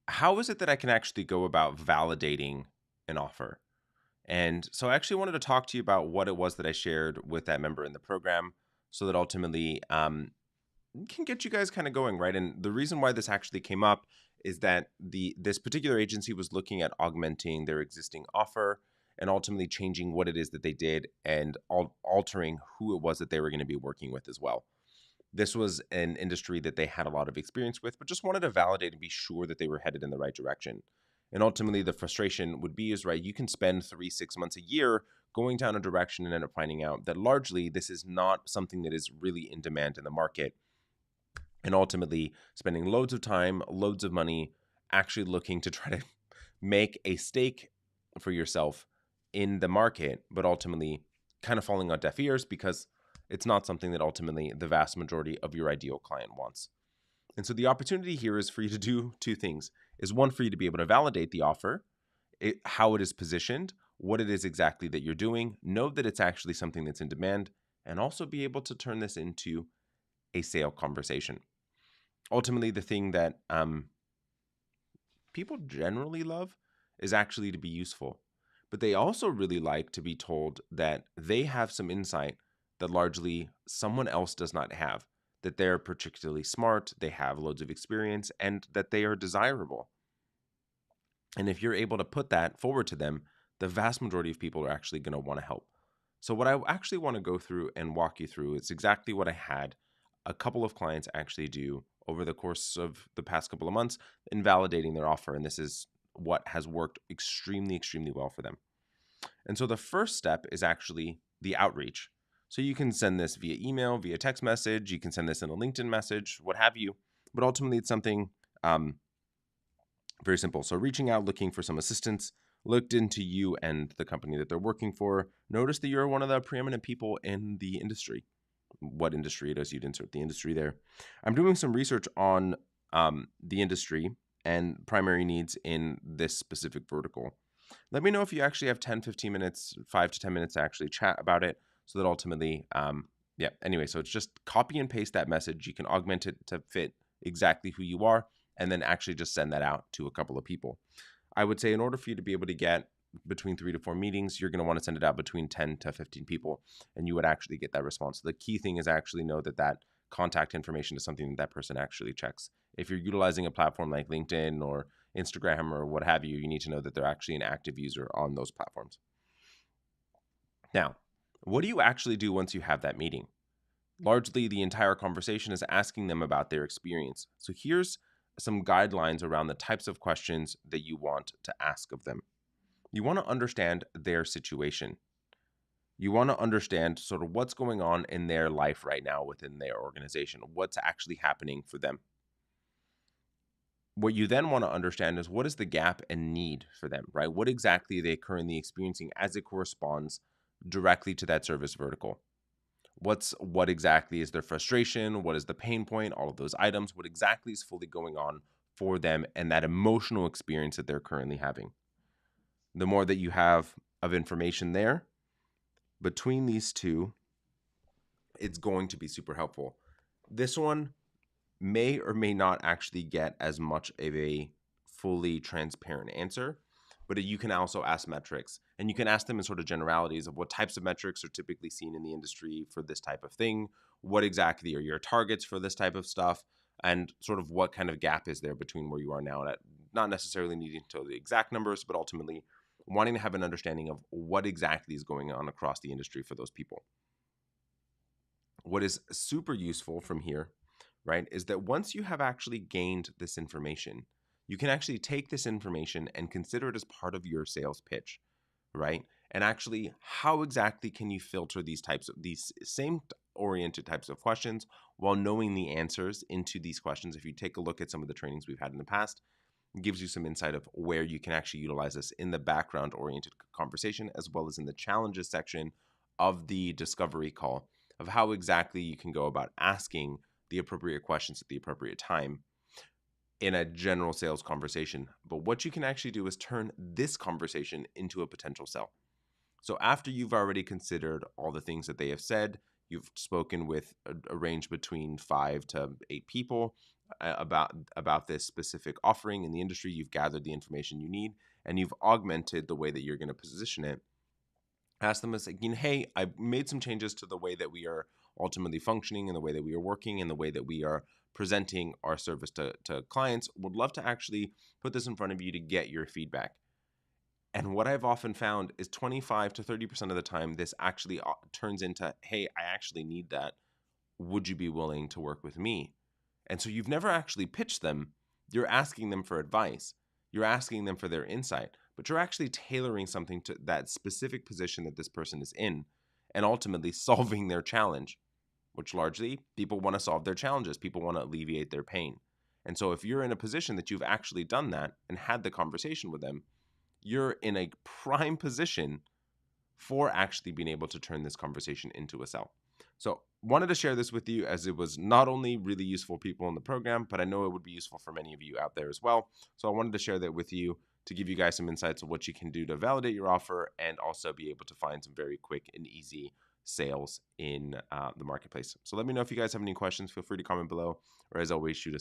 how is it that I can actually go about validating an offer? And so I actually wanted to talk to you about what it was that I shared with that member in the program so that ultimately can get you guys kind of going, right? And the reason why this actually came up is that this particular agency was looking at augmenting their existing offer and ultimately changing what it is that they did and altering who it was that they were going to be working with as well. This was an industry that they had a lot of experience with, but just wanted to validate and be sure that they were headed in the right direction. And ultimately, the frustration would be is right, you can spend 3, 6 months, a year going down a direction and end up finding out that largely this is not something that is really in demand in the market. And ultimately, spending loads of time, loads of money, actually looking to try to make a stake for yourself in the market, but ultimately kind of falling on deaf ears because it's not something that ultimately the vast majority of your ideal client wants. And so the opportunity here is for you to do two things. Is one, for you to be able to validate the offer, how it is positioned, what it is exactly that you're doing, know that it's actually something that's in demand, and also be able to turn this into a sale conversation. Ultimately, the thing that people generally love is actually to be useful. But they also really like to be told that they have some insight that largely someone else does not have, that they're particularly smart, they have loads of experience, and that they are desirable. And if you're able to put that forward to them, the vast majority of people are actually going to want to help. So, what I actually want to go through and walk you through is exactly what I had a couple of clients actually do over the course of the past couple of months in validating their offer. And this is what has worked extremely, extremely well for them. And so, the first step is actually the outreach. So, you can send this via email, via text message, you can send this in a LinkedIn message, what have you. But ultimately, it's something very simple. So reaching out, looking for some assistance, looked into you and the company that they're working for, noticed that you're one of the preeminent people in the industry. What industry it is, you'd insert the industry there. I'm doing some research on the industry and primary needs in this specific vertical. Let me know if you actually have 10, 15 minutes, 5 to 10 minutes to actually chat about it so that ultimately, yeah, anyway, so it's just copy and paste that message. You can augment it to fit exactly who you are and then actually just send that out to a couple of people. I would say in order for you to be able to get between 3 to 4 meetings, you're going to want to send it out between 10 to 15 people, and you would actually get that response. So the key thing is actually know that that contact information is something that that person actually checks. If you're utilizing a platform like LinkedIn or Instagram or what have you, you need to know that they're actually an active user on those platforms. Now, what do you actually do once you have that meeting? Largely, the entire conversation is asking them about their experience. So here's some guidelines around the types of questions that you want to ask of them. You want to understand their situation. You want to understand sort of what's going on in their life right now within their organization, what's actually happening for them. What you then want to understand is what is the gap and need for them, right? What exactly are they currently experiencing as it corresponds directly to that service vertical? What exactly is their frustration? What is the pain point? All of those items. What exactly is fully going on for them and that emotional experience that they're currently having? The more that you have of information there between these two, it's going to be super helpful. This one may or may not actually get as much of a fully transparent answer, but you can also ask metrics, and you can ask them in sort of generalities of what types of metrics are typically seen in the industry for this type of thing, what exactly are your targets for this type of stuff, and sort of what kind of gap is there between where you are now and not necessarily needing to know the exact numbers, but ultimately wanting to have an understanding of what exactly is going on across the industry for those people. What is super useful from here, right, is that once you have actually gained this information, you can actually take this information and consider it as part of your sales pitch, right? And actually, how exactly can you filter these same oriented types of questions while knowing the answers into these questions? If you take a look at some of the trainings we've had in the past, it gives you some insight of where you can actually utilize this in the background oriented conversation, as well as in the challenges section of the discovery call of how exactly you can go about asking the appropriate questions at the appropriate time in a general sales conversation. But what you can actually do is turn this conversation into a potential sell. So after you've already considered all the things that they have said, you've spoken with a range between 5 to 8 people, about this specific offering in the industry. You've gathered the information you need, and you've augmented the way that you're going to position it. Ask them as like, hey, I made some changes to the way that we are ultimately functioning and the way that we are working and the way that we are presenting our service to clients. Would love to actually put this in front of you to get your feedback. And what I've often found is 25 to 30% of the time, this actually turns into, hey, I actually need that. Would you be willing to work with me? And so you've never actually pitched them. You're asking them for advice. You're asking them for their insight, but you're actually tailoring something to that specific position that this person is in and ultimately solving their challenge, which largely people want to solve their challenges. People want to alleviate their pain. And so if you're in a position that you've actually done that and had the conversation with them, you're in a prime position for actually being able to turn this conversation into a sell. So wanted to share this with you as it was not only really useful for people in the program, but I know it would be useful for many of you out there as well. So I wanted to share that with you to give you guys some insights of what you can do to validate your offer and also be able to find some very quick and easy sales in the marketplace. So let me know if you guys have any questions. Feel free to comment below, or as always, shoot us